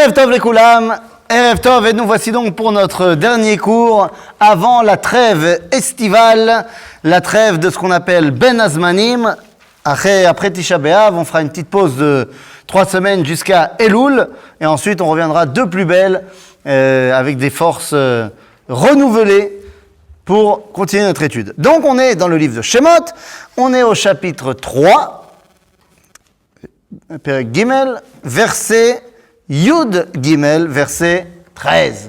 Erev Tov Lekoulam, Erev Tov, et nous voici donc pour notre dernier cours avant la trêve estivale, la trêve de ce qu'on appelle Ben Azmanim. Après Tisha B'Av, on fera une petite pause de 3 semaines jusqu'à Elul, et ensuite on reviendra de plus belle avec des forces renouvelées pour continuer notre étude. Donc on est dans le livre de Shemot, on est au chapitre 3, Perek Gimel, verset Yud Gimel, verset 13.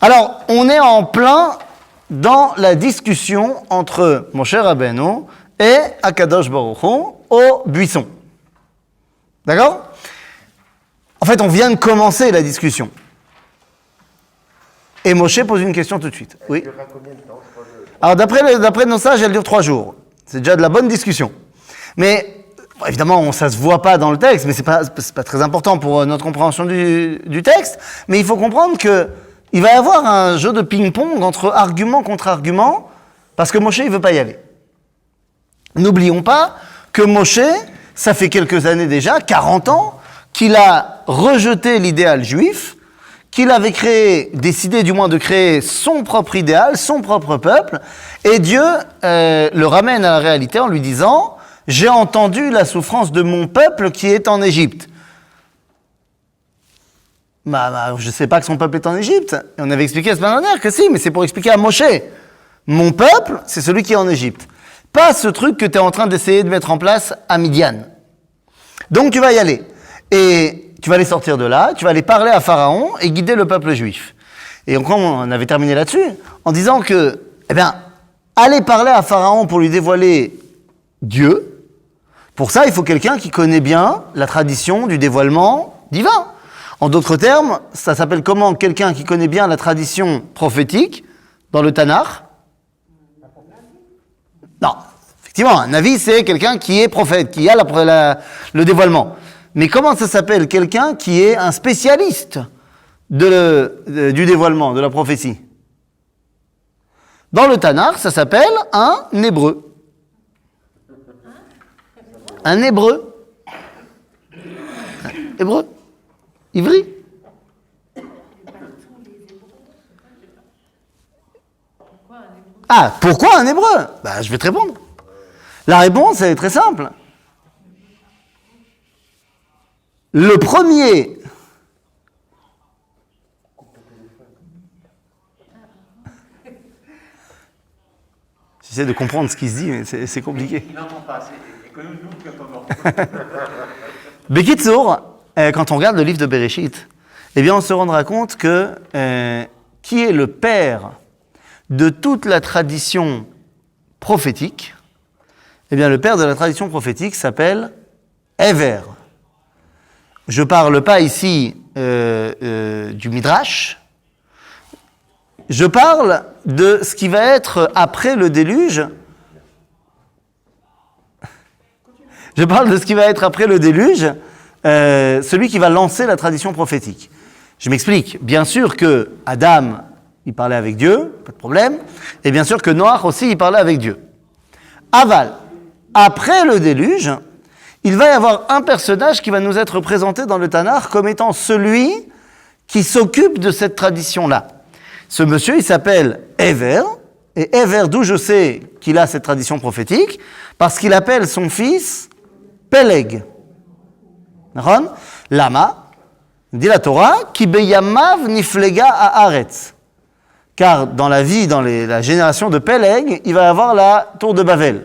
Alors, on est en plein dans la discussion entre Moshe Rabbeinu et Akadosh Baruch Hu au buisson. D'accord ? En fait, on vient de commencer la discussion. Et Moshe pose une question tout de suite. Oui. Alors, d'après nos sages, elle dure 3 jours. C'est déjà de la bonne discussion. Mais évidemment, ça ne se voit pas dans le texte, mais ce n'est pas très important pour notre compréhension du texte. Mais il faut comprendre qu'il va y avoir un jeu de ping-pong entre argument contre argument, parce que Moshe, il ne veut pas y aller. N'oublions pas que Moshe, ça fait quelques années déjà, 40 ans, qu'il a rejeté l'idéal juif, qu'il avait décidé du moins de créer son propre idéal, son propre peuple, et Dieu le ramène à la réalité en lui disant « J'ai entendu la souffrance de mon peuple qui est en Égypte. » Je ne sais pas que son peuple est en Égypte. Et on avait expliqué la semaine dernière que si, mais c'est pour expliquer à Moshe. Mon peuple, c'est celui qui est en Égypte. Pas ce truc que tu es en train d'essayer de mettre en place à Midian. Donc tu vas y aller. Et tu vas aller sortir de là, tu vas aller parler à Pharaon et guider le peuple juif. Et donc on avait terminé là-dessus, en disant que, aller parler à Pharaon pour lui dévoiler Dieu. Pour ça, il faut quelqu'un qui connaît bien la tradition du dévoilement divin. En d'autres termes, ça s'appelle comment quelqu'un qui connaît bien la tradition prophétique dans le Tanakh ? Non, effectivement, un Navi, c'est quelqu'un qui est prophète, qui a le dévoilement. Mais comment ça s'appelle quelqu'un qui est un spécialiste du dévoilement, de la prophétie ? Dans le Tanakh, ça s'appelle un hébreu. Un hébreu. Hébreu. Ivri. Ah, pourquoi un hébreu ? Je vais te répondre. La réponse, elle est très simple. Le premier... J'essaie de comprendre ce qui se dit, mais c'est compliqué. Il n'entend pas, c'est comme nous quand on entend. Bekitsour, quand on regarde le livre de Bereshit, on se rendra compte que qui est le père de toute la tradition prophétique ? Le père de la tradition prophétique s'appelle Ever. Je ne parle pas ici du Midrash. Je parle de ce qui va être après le déluge. Je parle de ce qui va être après le déluge, celui qui va lancer la tradition prophétique. Je m'explique. Bien sûr que Adam, il parlait avec Dieu, pas de problème. Et bien sûr que Noach aussi, il parlait avec Dieu. Aval, après le déluge, il va y avoir un personnage qui va nous être présenté dans le Tanakh comme étant celui qui s'occupe de cette tradition-là. Ce monsieur, il s'appelle Ever. Et Ever, d'où je sais qu'il a cette tradition prophétique ? Parce qu'il appelle son fils Peleg. Lama, dit la Torah, Ki beyamav niflega haaretz. Car dans la vie, dans la génération de Peleg, il va y avoir la tour de Babel.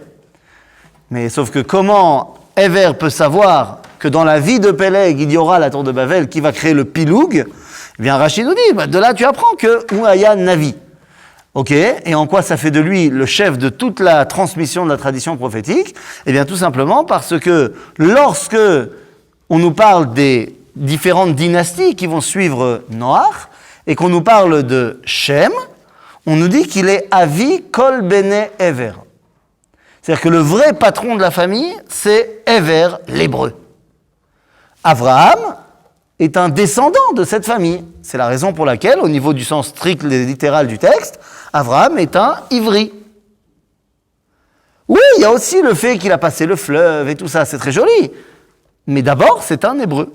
Mais sauf que comment Ever peut savoir que dans la vie de Peleg, il y aura la tour de Babel qui va créer le piloug ? Rachid nous dit, de là tu apprends que Ouaya Navi. Ok, et en quoi ça fait de lui le chef de toute la transmission de la tradition prophétique ? Tout simplement parce que lorsque on nous parle des différentes dynasties qui vont suivre Noach, et qu'on nous parle de Shem, on nous dit qu'il est Avi Kol Bene Ever. C'est-à-dire que le vrai patron de la famille, c'est Ever, l'hébreu. Abraham est un descendant de cette famille. C'est la raison pour laquelle, au niveau du sens strict et littéral du texte, Abraham est un ivri. Oui, il y a aussi le fait qu'il a passé le fleuve et tout ça, c'est très joli. Mais d'abord, c'est un hébreu.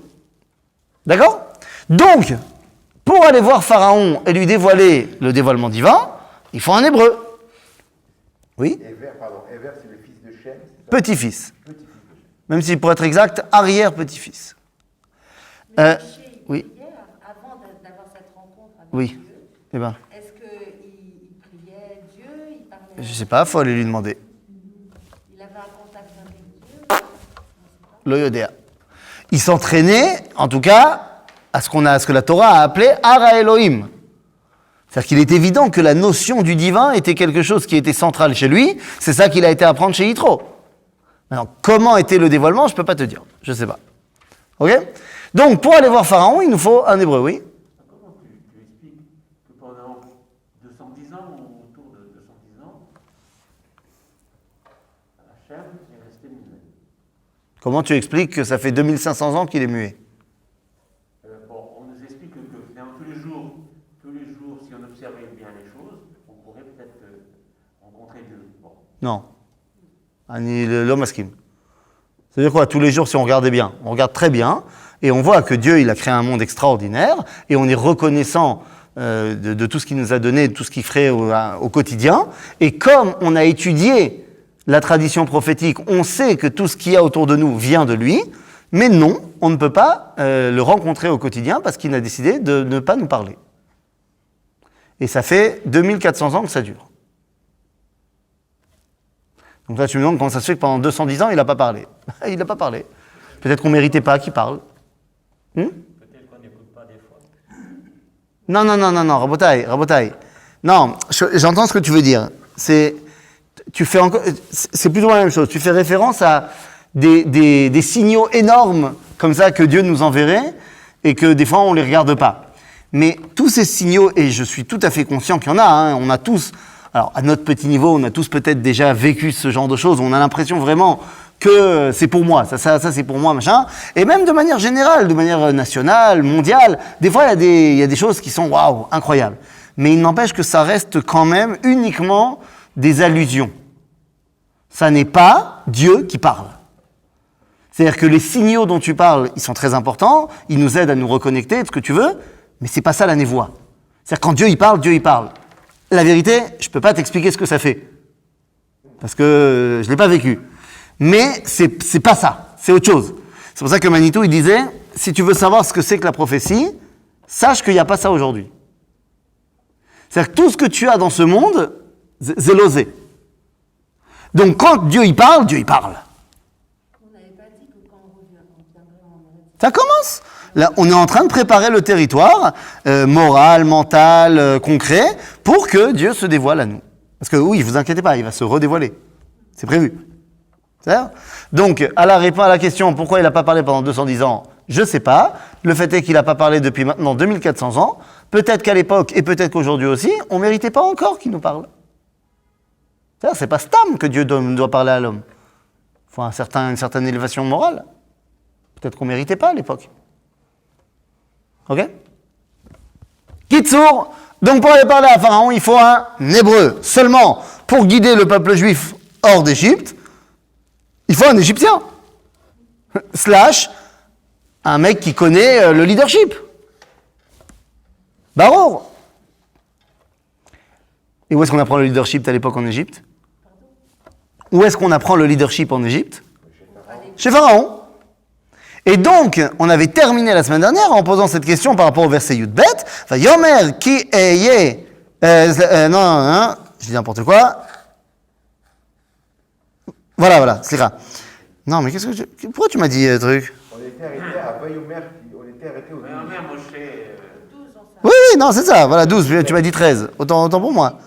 D'accord ? Donc, pour aller voir Pharaon et lui dévoiler le dévoilement divin, il faut un hébreu. Oui? Ever, c'est le fils de Shem. Petit-fils. Petit-fils de Shem. Même si, pour être exact, arrière-petit-fils. Mais oui. hier, avant d'avoir cette rencontre avec Oui. Dieu, Eh ben, est-ce qu'il priait Dieu, il parlait je sais pas, faut aller lui demander. il avait un contact avec Dieu? L'Oyodéa. Il s'entraînait, en tout cas, à ce que la Torah a appelé Ara Elohim. C'est-à-dire qu'il est évident que la notion du divin était quelque chose qui était central chez lui. C'est ça qu'il a été apprendre chez Yitro. Maintenant, comment était le dévoilement, je peux pas te dire. Je sais pas. Ok? Donc, pour aller voir Pharaon, il nous faut un hébreu, oui? Comment tu expliques que pendant 210 ans, ou autour de 210 ans, Hachem est resté muet? Comment tu expliques que ça fait 2500 ans qu'il est muet? Bon, on nous explique que dans tous les jours, si on observait bien les choses, on pourrait peut-être rencontrer Dieu. Bon. Non. Ani l'homme askim. C'est-à-dire quoi? Tous les jours, si on regardait bien, on regarde très bien, et on voit que Dieu, il a créé un monde extraordinaire, et on est reconnaissant de tout ce qu'il nous a donné, de tout ce qu'il ferait au quotidien. Et comme on a étudié la tradition prophétique, on sait que tout ce qu'il y a autour de nous vient de lui, mais non, on ne peut pas le rencontrer au quotidien parce qu'il a décidé de ne pas nous parler. Et ça fait 2400 ans que ça dure. Donc là, tu me demandes comment ça se fait que pendant 210 ans, il n'a pas parlé. Il n'a pas parlé. Peut-être qu'on ne méritait pas qu'il parle. Peut-être qu'on n'écoute pas des fois. Non, Rabotai. Non, j'entends ce que tu veux dire. C'est plus ou moins la même chose. Tu fais référence à des signaux énormes comme ça que Dieu nous enverrait et que des fois on les regarde pas. Mais tous ces signaux, et je suis tout à fait conscient qu'il y en a, hein, on a tous, alors à notre petit niveau, on a tous peut-être déjà vécu ce genre de choses, on a l'impression vraiment que c'est pour moi, ça c'est pour moi, machin. Et même de manière générale, de manière nationale, mondiale, des fois il y a des choses qui sont waouh, incroyables. Mais il n'empêche que ça reste quand même uniquement des allusions. Ça n'est pas Dieu qui parle. C'est-à-dire que les signaux dont tu parles, ils sont très importants, ils nous aident à nous reconnecter, ce que tu veux, mais c'est pas ça la névoie. C'est-à-dire quand Dieu il parle. La vérité, je peux pas t'expliquer ce que ça fait. Parce que je l'ai pas vécu. Mais c'est pas ça, c'est autre chose. C'est pour ça que Manitou, il disait, si tu veux savoir ce que c'est que la prophétie, sache qu'il n'y a pas ça aujourd'hui. C'est-à-dire que tout ce que tu as dans ce monde, c'est l'osé. Donc quand Dieu il parle, Dieu il parle. On n'avait pas dit que quand on viendrait en Eretz. Ça commence. Là, on est en train de préparer le territoire moral, mental, concret, pour que Dieu se dévoile à nous. Parce que oui, vous inquiétez pas, il va se redévoiler. C'est prévu. C'est-à-dire donc, à la question pourquoi il n'a pas parlé pendant 210 ans, je ne sais pas. Le fait est qu'il n'a pas parlé depuis maintenant 2400 ans. Peut-être qu'à l'époque, et peut-être qu'aujourd'hui aussi, on ne méritait pas encore qu'il nous parle. C'est-à-dire, c'est pas Stam que Dieu doit parler à l'homme. Il faut une certaine élévation morale. Peut-être qu'on ne méritait pas à l'époque. Ok? Kitsour, donc pour aller parler à Pharaon, il faut un hébreu. Seulement, pour guider le peuple juif hors d'Égypte, il faut un Égyptien. / un mec qui connaît le leadership. Barour. Et où est-ce qu'on apprend le leadership à l'époque en Égypte? Où est-ce qu'on apprend le leadership en Égypte? Chez Pharaon. Et donc, on avait terminé la semaine dernière en posant cette question par rapport au verset Yudbet. Yomer ki eye. Non, je dis n'importe quoi. Voilà, c'est ça. Non, mais pourquoi tu m'as dit truc? On était arrêté à Vayomer, on était arrêté au Mais en mer, Moshe, 12 ans, ça. Oui, non, c'est ça. Voilà, 12, tu m'as dit 13. Autant pour moi.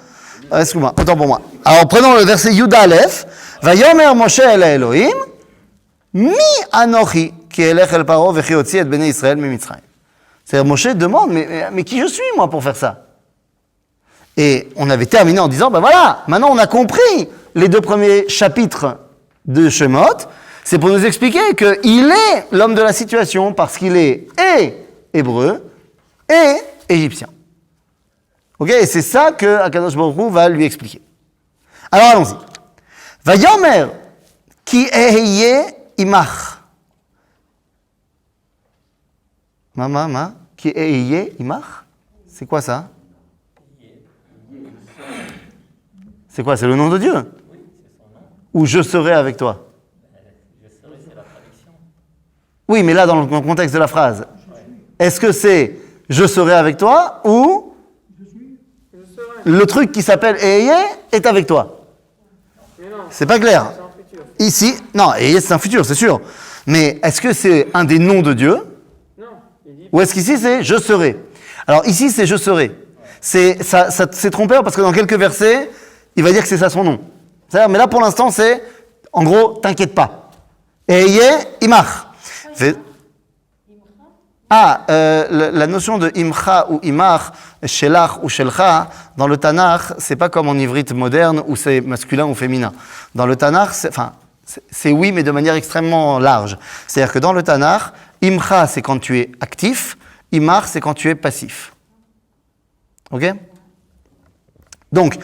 Excuse-moi, autant pour moi. Alors, prenons le verset Yud Aleph. Vayomer Moshe el Elohim, mi anochi ki elech el paro vechi otzi et bnei Israël mi Mitzrayim. C'est-à-dire, Moshe demande, mais qui je suis, moi, pour faire ça? Et on avait terminé en disant, ben voilà, maintenant on a compris les 2 premiers chapitres de Shemot. C'est pour nous expliquer qu'il est l'homme de la situation parce qu'il est et hébreu et égyptien. Ok, et c'est ça que Akadosh Baruch Hu va lui expliquer. Alors allons-y. Vayomer ki eheye imach. Ma. Qui est imach? C'est quoi ça? C'est quoi? C'est le nom de Dieu? Oui, c'est son nom. Ou je serai avec toi? Je serai, c'est la traduction. Oui, mais là, dans le contexte de la phrase, est-ce que c'est je serai avec toi ou le truc qui s'appelle Eye est avec toi? C'est pas clair. Ici, non, Eye c'est un futur, c'est sûr. Mais est-ce que c'est un des noms de Dieu? Ou est-ce qu'ici c'est je serai? Alors ici c'est je serai. C'est trompeur parce que dans quelques versets, il va dire que c'est ça son nom. C'est-à-dire, mais là pour l'instant c'est, en gros, t'inquiète pas. Eye imach. La notion de imcha ou imach, shelach ou shelcha, dans le Tanakh, c'est pas comme en ivrite moderne où c'est masculin ou féminin. Dans le Tanakh, c'est oui, mais de manière extrêmement large. C'est-à-dire que dans le Tanakh, imcha, c'est quand tu es actif, imach, c'est quand tu es passif. Ok? Donc,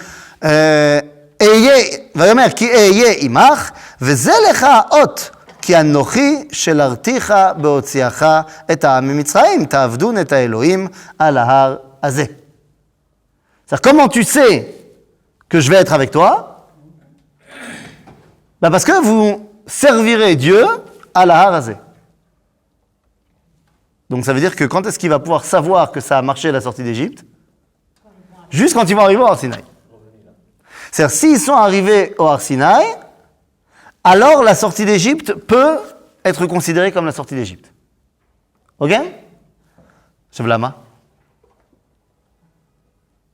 ויאמר כי אהיה עמך, וזה לך אות, כי אנוכי שלרתיך בהוציאך את העם ממצרים, תעבדון את האלוהים על ההר הזה. C'est-à-dire, comment tu sais que je vais être avec toi? Parce que vous servirez Dieu à la har hazeh. Donc ça veut dire que quand est-ce qu'il va pouvoir savoir que ça a marché la sortie d'Égypte? Juste quand ils vont arriver au Har Sinaï. C'est-à-dire, s'ils sont arrivés au Har Sinaï, alors la sortie d'Égypte peut être considérée comme la sortie d'Égypte. Ok? Chef Lama?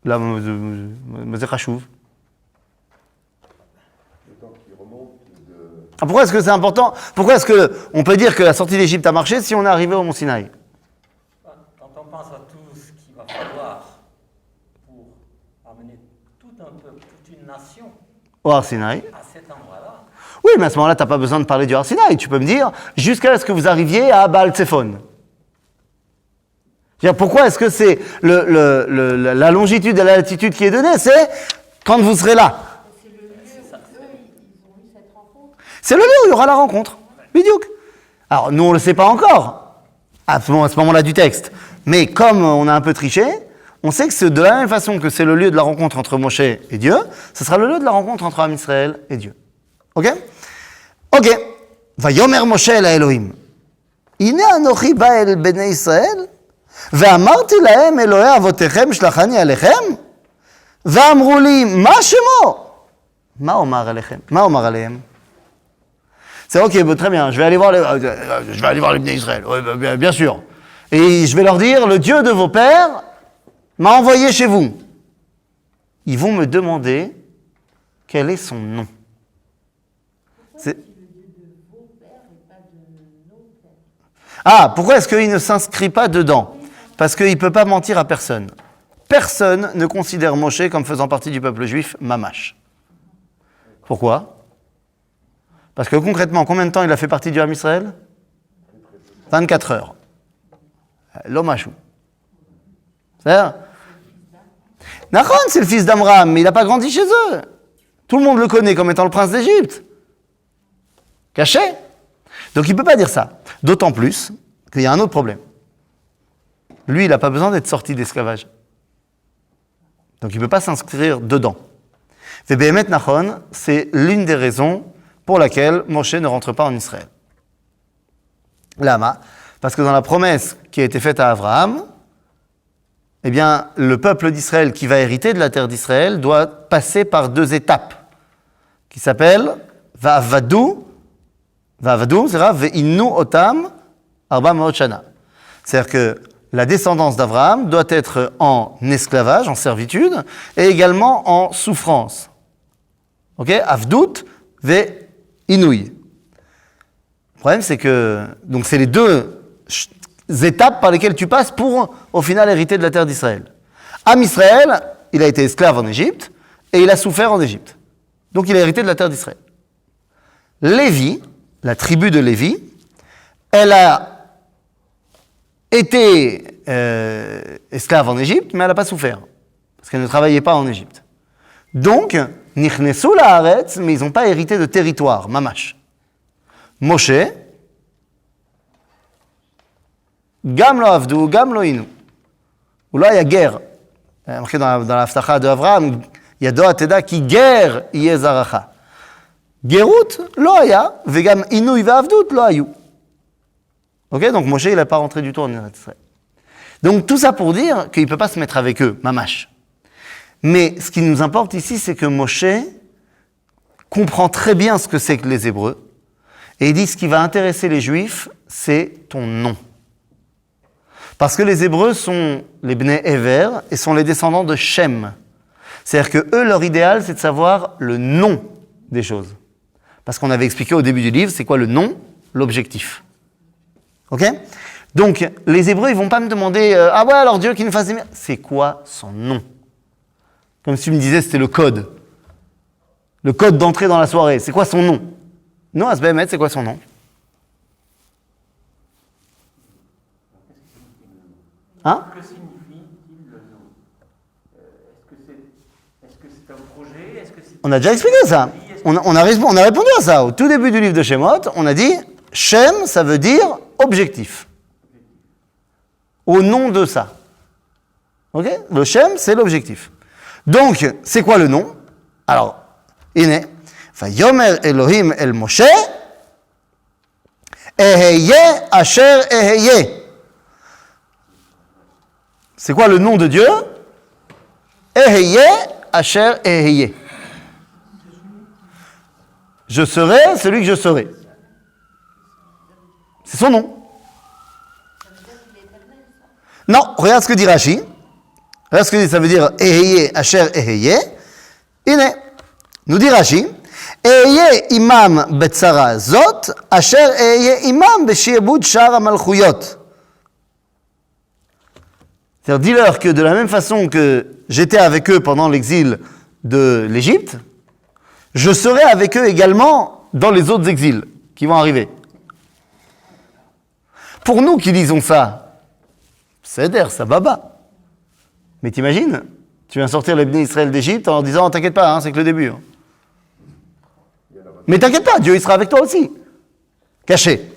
Lama, c'est chachouv. Pourquoi est-ce que c'est important? Pourquoi est-ce qu'on peut dire que la sortie d'Égypte a marché si on est arrivé au Mont Sinaï? Quand on pense à tout ce qu'il va falloir pour amener tout un peuple, toute une nation Au Har Sinaï. à cet endroit-là, Oui, mais à ce moment-là, tu n'as pas besoin de parler du Har Sinaï. Tu peux me dire, jusqu'à ce que vous arriviez à Baal Tsephon. Pourquoi est-ce que c'est la longitude et la latitude qui est donnée? C'est quand vous serez là. C'est le lieu où eux, ils ont eu cette rencontre. C'est le lieu où il y aura la rencontre. Bidiouk. Alors, nous, on ne le sait pas encore, à ce moment-là du texte. Mais comme on a un peu triché, on sait que c'est de la même façon que c'est le lieu de la rencontre entre Moshe et Dieu, ce sera le lieu de la rencontre entre Am Israël et Dieu. Ok? Ok. Vayomer Moshe el Elohim. Ine anochi ba el bnei Israël, ואמרתי להם אלוהי אבותיכם שלחני עליכם, ואמרו לי מה שמו? מה אומר עליכם? מה אומר עליהם? C'est ok, très bien, je vais aller voir les Bnei Israël, ouais, bien sûr. Et je vais leur dire, le Dieu de vos pères m'a envoyé chez vous. Ils vont me demander quel est son nom. C'est... Ah, pourquoi est-ce qu'il ne s'inscrit pas dedans? Parce qu'il ne peut pas mentir à personne. Personne ne considère Moshe comme faisant partie du peuple juif mamash. Pourquoi? Parce que concrètement, combien de temps il a fait partie du Ham Israël? 24 heures. L'omachou. C'est-à-dire, Nachon, c'est le fils d'Amram, mais il n'a pas grandi chez eux. Tout le monde le connaît comme étant le prince d'Égypte. Caché. Donc il ne peut pas dire ça. D'autant plus qu'il y a un autre problème. Lui, il n'a pas besoin d'être sorti d'esclavage. Donc il ne peut pas s'inscrire dedans. Vebehemet Nachon, c'est l'une des raisons pour laquelle Moshe ne rentre pas en Israël. Lama, parce que dans la promesse qui a été faite à Abraham, eh bien, le peuple d'Israël qui va hériter de la terre d'Israël doit passer par 2 étapes, qui s'appellent Va'avadu, c'est grave, Ve'innu otam arba ma'ot shana. C'est-à-dire que la descendance d'Abraham doit être en esclavage, en servitude, et également en souffrance. Ok? Avdut ve'inouï. Le problème, c'est que, donc c'est les 2 étapes par lesquelles tu passes pour, au final, hériter de la terre d'Israël. Am Israël, il a été esclave en Égypte, et il a souffert en Égypte. Donc il a hérité de la terre d'Israël. Lévi, la tribu de Lévi, elle a été esclave en Égypte, mais elle n'a pas souffert, parce qu'elle ne travaillait pas en Égypte. Donc, nichnesu la'aretz, mais ils n'ont pas hérité de territoire, mamash. Moshe, Gam lo avdu, gam lo inu. Ou là, il y a guerre. Marqué dans la Haftacha de Avraham, Yado ateda ki ger yeh zaracha. Gerut lo haya, vegam inu ve'avdut lo hayu. Ok, donc Moshe, il n'est pas rentré du tout en Israël. Donc tout ça pour dire qu'il ne peut pas se mettre avec eux, mamash. Mais ce qui nous importe ici, c'est que Moshe comprend très bien ce que c'est que les Hébreux, et il dit ce qui va intéresser les Juifs, c'est ton nom. Parce que les Hébreux sont les Bnei Ever et sont les descendants de Shem. C'est-à-dire que eux, leur idéal, c'est de savoir le nom des choses. Parce qu'on avait expliqué au début du livre, c'est quoi le nom? L'objectif. Ok? Donc, les Hébreux, ils vont pas me demander ah ouais, alors Dieu qui nous fasse des miracles. C'est quoi son nom? Comme si tu me disais c'était le code. Le code d'entrée dans la soirée. C'est quoi son nom? Non, à ce BMS, c'est quoi son nom? Hein? Que signifie-t-il le nom? Est-ce que c'est un projet? Est-ce que c'est... On a déjà expliqué ça. On a répondu à ça. Au tout début du livre de Shemot, on a dit Shem, ça veut dire objectif. Au nom de ça. Ok? Le Shem, c'est l'objectif. Donc, c'est quoi le nom? Alors, Ine, Vayomer Elohim el Moshe, Eheye Asher Eheye. C'est quoi le nom de Dieu? Eheye Asher Eheye. Je serai celui que je serai. C'est son nom. Non, regarde ce que dit Rashi. Regarde ce que dit, ça veut dire Eheye Asher Eheye. Ine, nous dit Rashi, Eheye imam betzara zot, Asher Eheye imam beshiebud shar amalchuyot. C'est-à-dire, dis-leur que de la même façon que j'étais avec eux pendant l'exil de l'Égypte, je serai avec eux également dans les autres exils qui vont arriver. Pour nous qui lisons ça, c'est d'air, ça baba. Mais t'imagines, tu viens sortir les Bnei Israël d'Égypte en leur disant, t'inquiète pas, hein, c'est que le début. Hein. Mais t'inquiète pas, Dieu il sera avec toi aussi. Caché.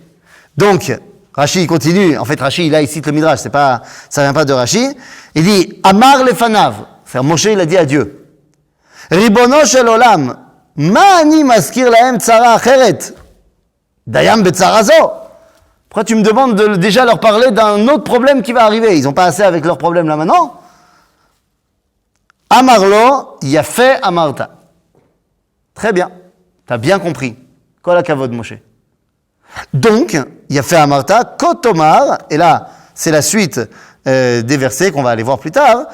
Donc, Rashi il continue, en fait Rashi là il cite le Midrash, ça vient pas de Rashi. Il dit, Amar lefanav, c'est-à-dire Moshe il a dit à Dieu, Ribono shel olam, ma ani maskir lahem tzara acheret, dayam betzara zo. Pourquoi tu me demandes de déjà leur parler d'un autre problème qui va arriver? Ils n'ont pas assez avec leur problème là maintenant. Amarlo, yafeh amarta. Très bien, tu as bien compris. Kol hakavod Moshe. Donc, yafeh amarta, kotomar, et là, c'est la suite des versets qu'on va aller voir plus tard,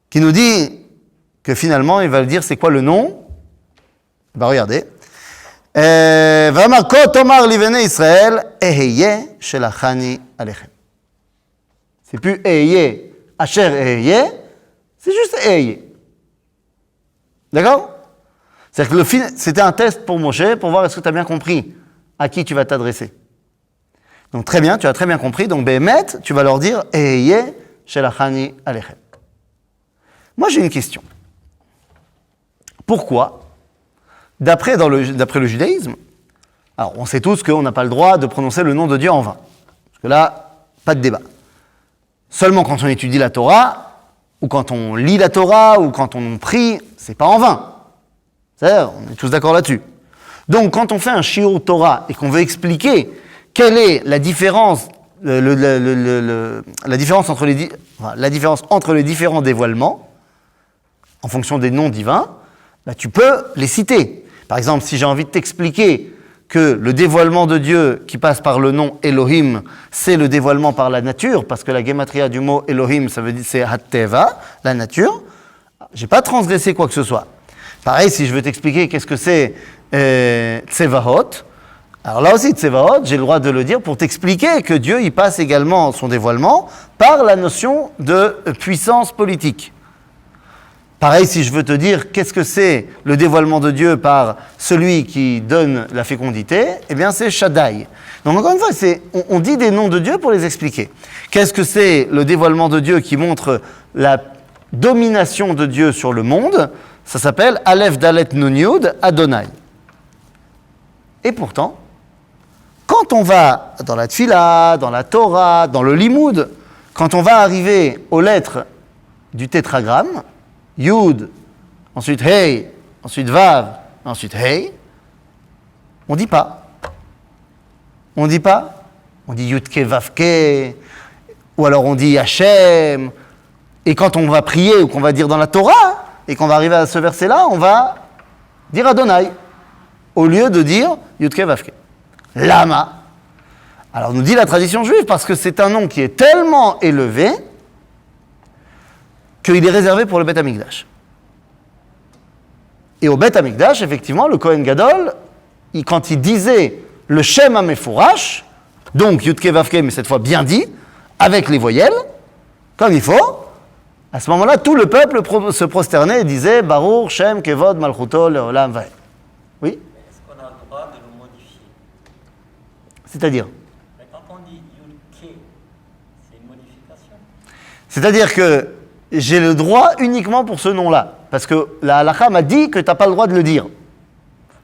qui nous dit que finalement, il va le dire c'est quoi le nom. Bah regardez. V'amar kotomar livene Israël, eheye shelachani alechem. C'est plus eheye, asher eheye, c'est juste eheye. D'accord? C'est-à-dire que c'était un test pour Moshe, pour voir est-ce que tu as bien compris à qui tu vas t'adresser. Donc très bien, tu as très bien compris. Donc Behemet, tu vas leur dire eheye shelachani alechem. Moi j'ai une question. Pourquoi, d'après le judaïsme, alors on sait tous qu'on n'a pas le droit de prononcer le nom de Dieu en vain. Parce que là, pas de débat. Seulement quand on étudie la Torah, ou quand on lit la Torah, ou quand on prie, c'est pas en vain. C'est-à-dire, on est tous d'accord là-dessus. Donc quand on fait un shiur Torah et qu'on veut expliquer quelle est la différence, la différence entre les différents dévoilements, en fonction des noms divins, bah, tu peux les citer. Par exemple, si j'ai envie de t'expliquer que le dévoilement de Dieu qui passe par le nom Elohim, c'est le dévoilement par la nature, parce que la gematria du mot Elohim, ça veut dire c'est Hatteva, la nature, j'ai pas transgressé quoi que ce soit. Pareil, si je veux t'expliquer qu'est-ce que c'est Tsevahot, alors là aussi, Tsevahot, j'ai le droit de le dire pour t'expliquer que Dieu, il passe également son dévoilement par la notion de puissance politique. Pareil, si je veux te dire qu'est-ce que c'est le dévoilement de Dieu par celui qui donne la fécondité, eh bien c'est Shaddai. Donc encore une fois, on dit des noms de Dieu pour les expliquer. Qu'est-ce que c'est le dévoilement de Dieu qui montre la domination de Dieu sur le monde? Ça s'appelle Aleph Dalet Nun Yud Adonai. Et pourtant, Quand on va dans la Tfila, dans la Torah, dans le Limoud, quand on va arriver aux lettres du tétragramme, Yud, ensuite Hey, ensuite Vav, ensuite Hey, on dit pas. On dit pas. On dit Yudke Vavke, ou alors on dit Hachem. Et quand on va prier ou qu'on va dire dans la Torah, et qu'on va arriver à ce verset-là, on va dire Adonai, au lieu de dire Yudke Vavke. Lama. Alors nous dit la tradition juive, parce que c'est un nom qui est tellement élevé qu'il est réservé pour le Beth Amikdash. Et au Beth Amikdash, effectivement, le Kohen Gadol, quand il disait le Shem HaMefourash, donc Yudke Vavke, mais cette fois bien dit, avec les voyelles, comme il faut, à ce moment-là, tout le peuple se prosternait et disait Baruch Shem Kevod Malchuto Leolam Vaed. Oui? Est-ce qu'on a le droit de le modifier? C'est-à-dire? Mais quand on dit Yud-Ke, c'est une modification. C'est-à-dire que j'ai le droit uniquement pour ce nom-là. Parce que la halakha m'a dit que tu n'as pas le droit de le dire.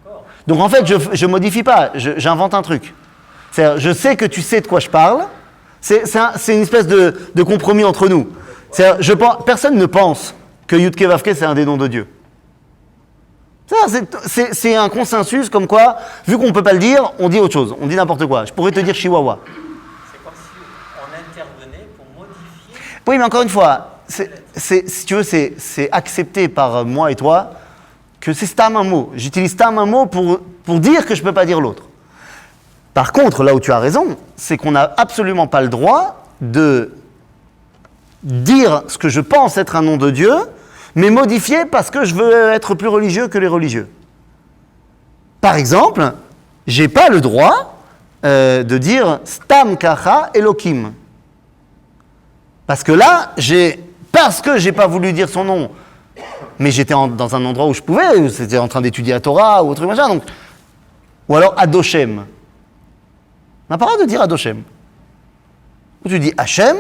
D'accord. Donc en fait, je ne modifie pas, j'invente un truc. C'est-à-dire, je sais que tu sais de quoi je parle. C'est une espèce de compromis entre nous. Personne ne pense que Yudke Vavke, c'est un des noms de Dieu. C'est un consensus comme quoi, vu qu'on ne peut pas le dire, on dit autre chose. On dit n'importe quoi. Je pourrais te dire Chihuahua. C'est comme si on intervenait pour modifier. Oui, mais encore une fois, si tu veux, c'est accepté par moi et toi que c'est stam un mot. J'utilise stam un mot pour dire que je ne peux pas dire l'autre. Par contre, là où tu as raison, c'est qu'on n'a absolument pas le droit de dire ce que je pense être un nom de Dieu, mais modifier parce que je veux être plus religieux que les religieux. Par exemple, je n'ai pas le droit de dire Stam Kacha Elohim. Parce que là, parce que je n'ai pas voulu dire son nom, mais j'étais dans un endroit où je pouvais, où c'était en train d'étudier la Torah ou autre machin, donc, ou alors Adoshem. On n'a pas le droit de dire Adoshem. Ou tu dis Hachem,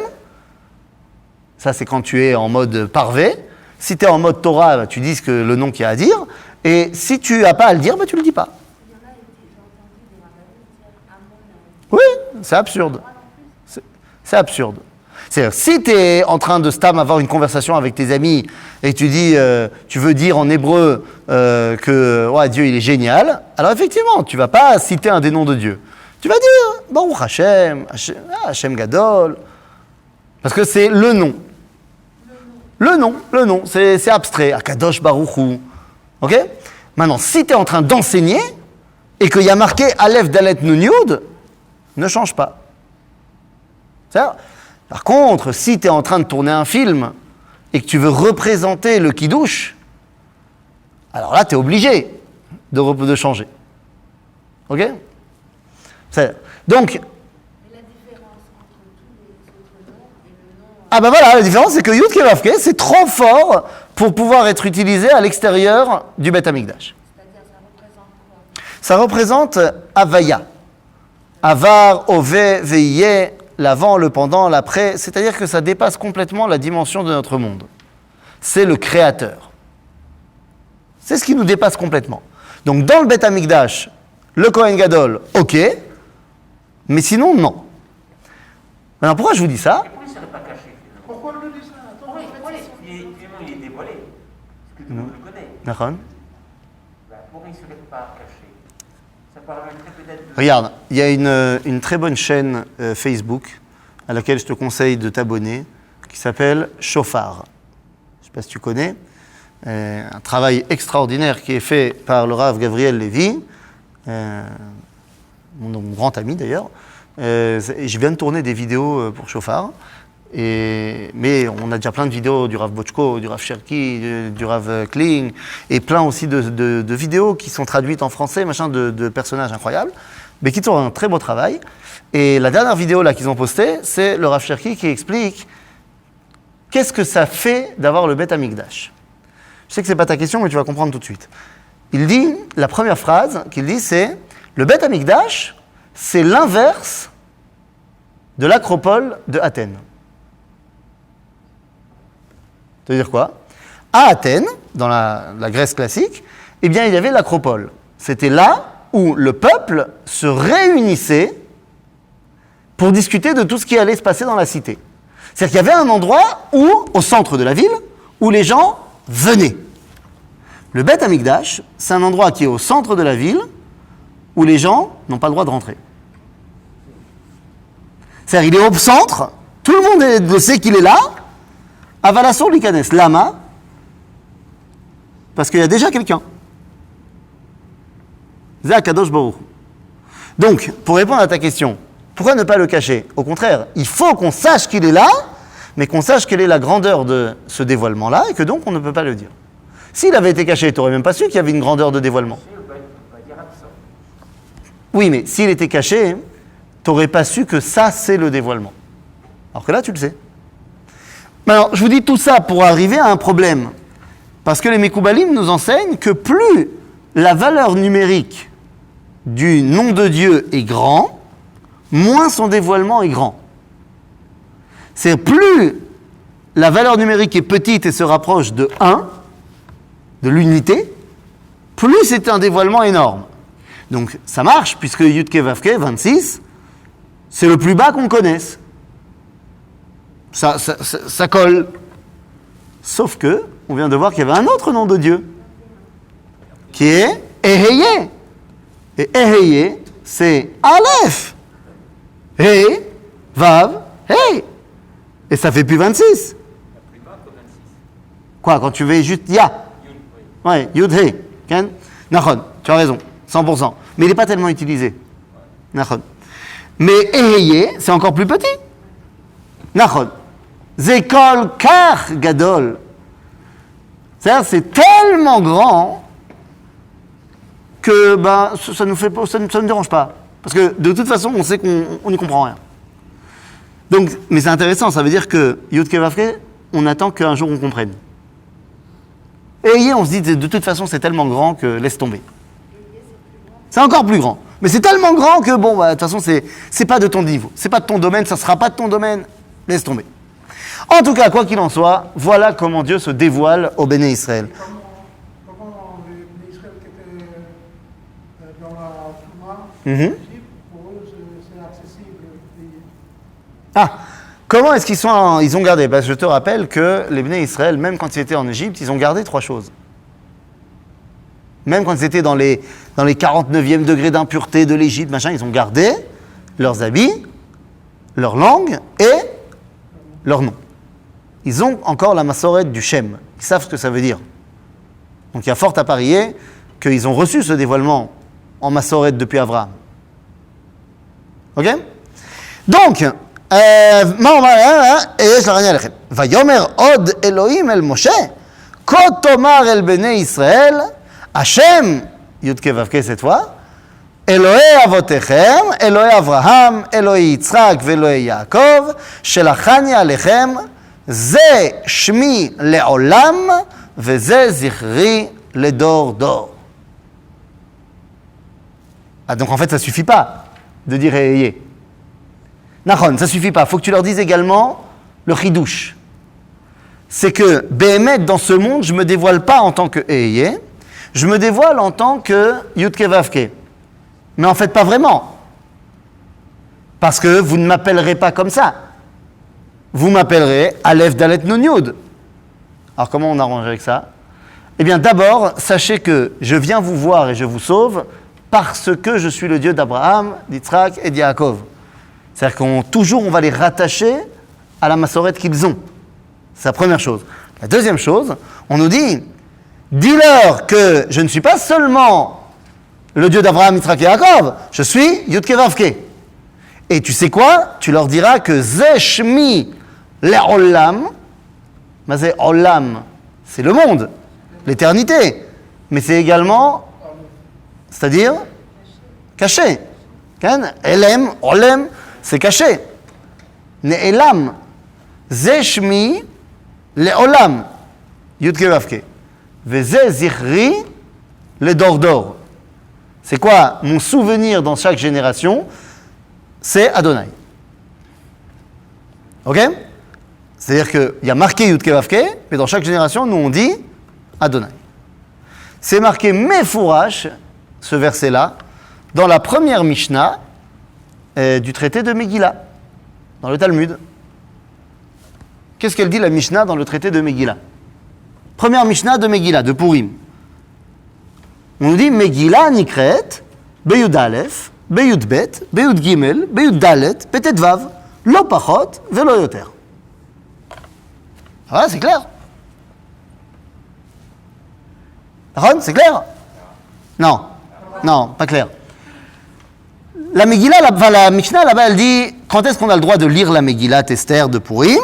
ça c'est quand tu es en mode parvé. Si tu es en mode Torah, bah, tu dis le nom qu'il y a à dire. Et si tu n'as pas à le dire, bah, tu ne le dis pas. Il y en a, j'ai entendu des rabbins dire Amon. Oui, c'est absurde. C'est absurde. C'est-à-dire, si tu es en train de avoir une conversation avec tes amis et que tu dis, tu veux dire en hébreu que ouais, Dieu il est génial, alors effectivement, tu ne vas pas citer un des noms de Dieu. Tu vas dire Baruch Hashem, Hashem Gadol, parce que c'est le nom. Le nom, c'est abstrait. Akadosh Baruch Hu. Ok? Maintenant, si tu es en train d'enseigner et qu'il y a marqué Aleph Dalet Nun Yud, ne change pas. C'est-à-dire, par contre, si tu es en train de tourner un film et que tu veux représenter le Kiddush, alors là, tu es obligé de changer. Ok? Donc, Mais la différence entre tous les autres noms et le nom. ah ben voilà, la différence c'est que Yud Kevavke, c'est trop fort pour pouvoir être utilisé à l'extérieur du Beth Amikdash. C'est-à-dire, ça représente quoi? Ça représente Havaya. Avar, Ove, Veye, l'avant, le pendant, l'après. C'est-à-dire que ça dépasse complètement la dimension de notre monde. C'est le créateur. C'est ce qui nous dépasse complètement. Donc dans le Beth Amikdash, le Kohen Gadol, ok, mais sinon, non. Maintenant, pourquoi je vous dis ça? Et pourquoi il ne serait pas caché finalement? Pourquoi on le dit ça? Pourquoi finalement il est dévoilé? Parce que tout le monde le connaît. D'accord. Pourquoi il ne serait pas caché? Ça permettrait peut-être de... Regarde, il y a une très bonne chaîne Facebook à laquelle je te conseille de t'abonner, qui s'appelle Shofar. Je ne sais pas si tu connais. Un travail extraordinaire qui est fait par le Rav Gabriel Lévy, mon grand ami d'ailleurs. Je viens de tourner des vidéos pour Shofar, mais on a déjà plein de vidéos du Rav Bochko, du Rav Cherki, du Rav Kling, et plein aussi de vidéos qui sont traduites en français, de personnages incroyables, mais qui font un très beau travail. Et la dernière vidéo là qu'ils ont postée, c'est le Rav Cherki qui explique qu'est-ce que ça fait d'avoir le Beth Amikdash. Je sais que ce n'est pas ta question, mais tu vas comprendre tout de suite. Il dit, la première phrase qu'il dit, c'est le Beth Amikdash, c'est l'inverse de l'acropole de Athènes. Ça veut dire quoi? À Athènes, dans la Grèce classique, eh bien, il y avait l'acropole. C'était là où le peuple se réunissait pour discuter de tout ce qui allait se passer dans la cité. C'est-à-dire qu'il y avait un endroit où, au centre de la ville, où les gens venaient. Le Beth Amikdash, c'est un endroit qui est au centre de la ville, où les gens n'ont pas le droit de rentrer. C'est-à-dire qu'il est au centre, tout le monde sait qu'il est là, Avalassor Likanes, Lama, parce qu'il y a déjà quelqu'un. Zé Akadosh Baruch. Donc, pour répondre à ta question, pourquoi ne pas le cacher? Au contraire, il faut qu'on sache qu'il est là, mais qu'on sache quelle est la grandeur de ce dévoilement-là, et que donc on ne peut pas le dire. S'il avait été caché, tu n'aurais même pas su qu'il y avait une grandeur de dévoilement. Oui, mais s'il était caché, tu n'aurais pas su que ça, c'est le dévoilement. Alors que là, tu le sais. Mais alors, je vous dis tout ça pour arriver à un problème. Parce que les Mekoubalim nous enseignent que plus la valeur numérique du nom de Dieu est grand, moins son dévoilement est grand. C'est plus la valeur numérique est petite et se rapproche de 1, de l'unité, plus c'est un dévoilement énorme. Donc ça marche, puisque Yudke Vavke, 26, c'est le plus bas qu'on connaisse. Ça colle. Sauf que, on vient de voir qu'il y avait un autre nom de Dieu, qui est Eheye. Et Eheye, c'est Aleph. He, Vav, Hey. Et ça fait plus 26. Plus bas que 26. Quoi, quand tu veux juste Ya? Yud, oui. Ouais, Yud, He. Ken? Nachon, tu as raison, 100%. Mais il n'est pas tellement utilisé. Nachon. Mais Eheye, c'est encore plus petit. Nachon. Zekol Kar Gadol. C'est-à-dire, c'est tellement grand que ça ne dérange pas. Parce que de toute façon, on sait qu'on n'y comprend rien. Donc, mais c'est intéressant, ça veut dire que Yud Kevavke, on attend qu'un jour on comprenne. Et on se dit, de toute façon, c'est tellement grand que laisse tomber. C'est encore plus grand. Mais c'est tellement grand que, bon, de toute façon, c'est pas de ton niveau. C'est pas de ton domaine, ça sera pas de ton domaine. Laisse tomber. En tout cas, quoi qu'il en soit, voilà comment Dieu se dévoile au Béné Israël. Comment les Israël qui étaient dans la Touma, Mhm. pour eux, c'est accessible. Ah, comment est-ce ils ont gardé? Je te rappelle que les Béné Israël, même quand ils étaient en Égypte, ils ont gardé 3 choses. Même quand ils étaient dans les 49e degrés d'impureté de l'Égypte, ils ont gardé leurs habits, leur langue et leur nom. Ils ont encore la massorette du Shem. Ils savent ce que ça veut dire. Donc il y a fort à parier qu'ils ont reçu ce dévoilement en massorette depuis Abraham. Ok? Donc, Vayomer od Elohim el Moshe, kotomar el bnei Israël, Hashem, Yud Kevavke cette fois, Elohei avotechem, Elohei Avraham, Elohei Yitzhak ve'Elohei Yaakov, shelachani alechem, ze shmi le'olam, veze zichri ledor dor. Ah, donc en fait, ça suffit pas de dire Eheye. Nachon, ça suffit pas. Il faut que tu leur dises également le chidouche. C'est que, Béhémet, dans ce monde, je ne me dévoile pas en tant que Eheye, je me dévoile en tant que Yudke Vavke. Mais en fait, pas vraiment. Parce que vous ne m'appellerez pas comme ça. Vous m'appellerez Aleph Dalet Nun Yud. Alors comment on arrange avec ça? Eh bien, d'abord, sachez que je viens vous voir et je vous sauve parce que je suis le Dieu d'Abraham, d'Yitzhak et d'Yaakov. C'est-à-dire on va les rattacher à la massorette qu'ils ont. C'est la première chose. La deuxième chose, on nous dit, dis-leur que je ne suis pas seulement le Dieu d'Abraham, Yitzhak et Yaakov, je suis Yudke Vavke. Et tu sais quoi? Tu leur diras que Zeshmi le'olam, c'est Olam, c'est le monde, l'éternité, mais c'est également, c'est-à-dire caché. Elem, Olem, c'est caché. Ne'elam, Zeshmi le'olam, Yudke Vavke. Veze zichri le dordor. C'est quoi mon souvenir dans chaque génération? C'est Adonai. Ok? C'est-à-dire qu'il y a marqué Yudke Vavke, mais dans chaque génération, nous on dit Adonai. C'est marqué Mefourash, ce verset-là, dans la première Mishnah du traité de Megillah, dans le Talmud. Qu'est-ce qu'elle dit la Mishnah dans le traité de Megillah? Première Mishnah de Megillah, de Purim. On nous dit Megillah Nikret, Beyud Aleph, Beyud Bet, Beyud Gimel, Beyud Dalet, Petet Vav, Lo Pachot, Velo Yoter. Voilà, c'est clair. Ron, c'est clair? Non, non, pas clair. La Megillah, la Mishnah là-bas, elle dit quand est-ce qu'on a le droit de lire la Megillah Esther de Purim?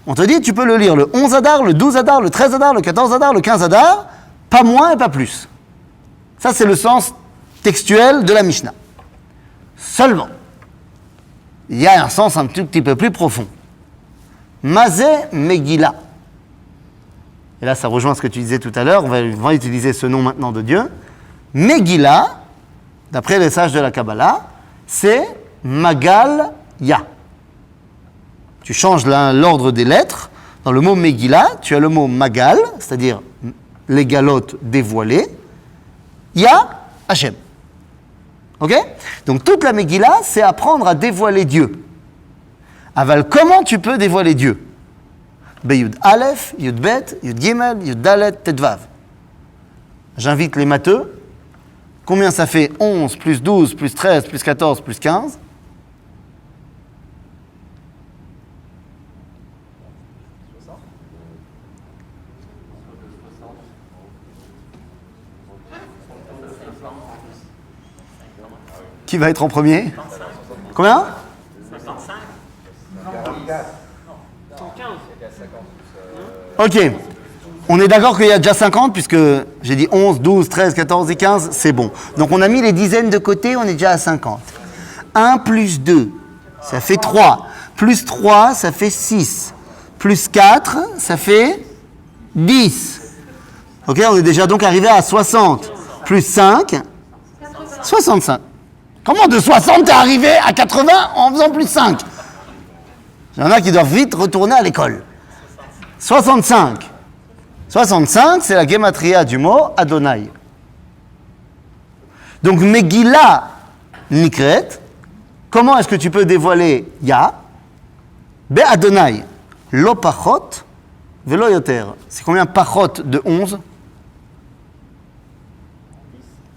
On te dit tu peux le lire le 11 Adar, le 12 Adar, le 13 Adar, le 14 Adar, le 15 Adar, pas moins et pas plus. Ça, c'est le sens textuel de la Mishnah. Seulement, il y a un sens un tout petit peu plus profond. Mazé Megillah. Et là, ça rejoint ce que tu disais tout à l'heure, on va utiliser ce nom maintenant de Dieu. Megillah, d'après les sages de la Kabbalah, c'est Magal Ya. Tu changes l'ordre des lettres. Dans le mot Megillah, tu as le mot Magal, c'est-à-dire les galotes dévoilées. Ya, Hachem. Ok? Donc toute la Megillah, c'est apprendre à dévoiler Dieu. Aval, comment tu peux dévoiler Dieu? Beyud Aleph, Yud Bet, Yud Gimel, Yud Dalet, Tetvav. J'invite les matheux. Combien ça fait 11 plus 12 plus 13 plus 14 plus 15? Qui va être en premier? Combien? 44. Ok. On est d'accord qu'il y a déjà 50, puisque j'ai dit 11, 12, 13, 14 et 15, c'est bon. Donc on a mis les dizaines de côté, on est déjà à 50. 1 plus 2, ça fait 3. Plus 3, ça fait 6. Plus 4, ça fait 10. Ok, on est déjà donc arrivé à 60. Plus 5, 65. Comment de 60 t'es arrivé à 80 en faisant plus 5? Il y en a qui doivent vite retourner à l'école. 65. 65, c'est la gematria du mot Adonai. Donc, Megillah Nikret, comment est-ce que tu peux dévoiler Ya? Be Adonai, lo pachot, velo yoter. C'est combien pachot de 11?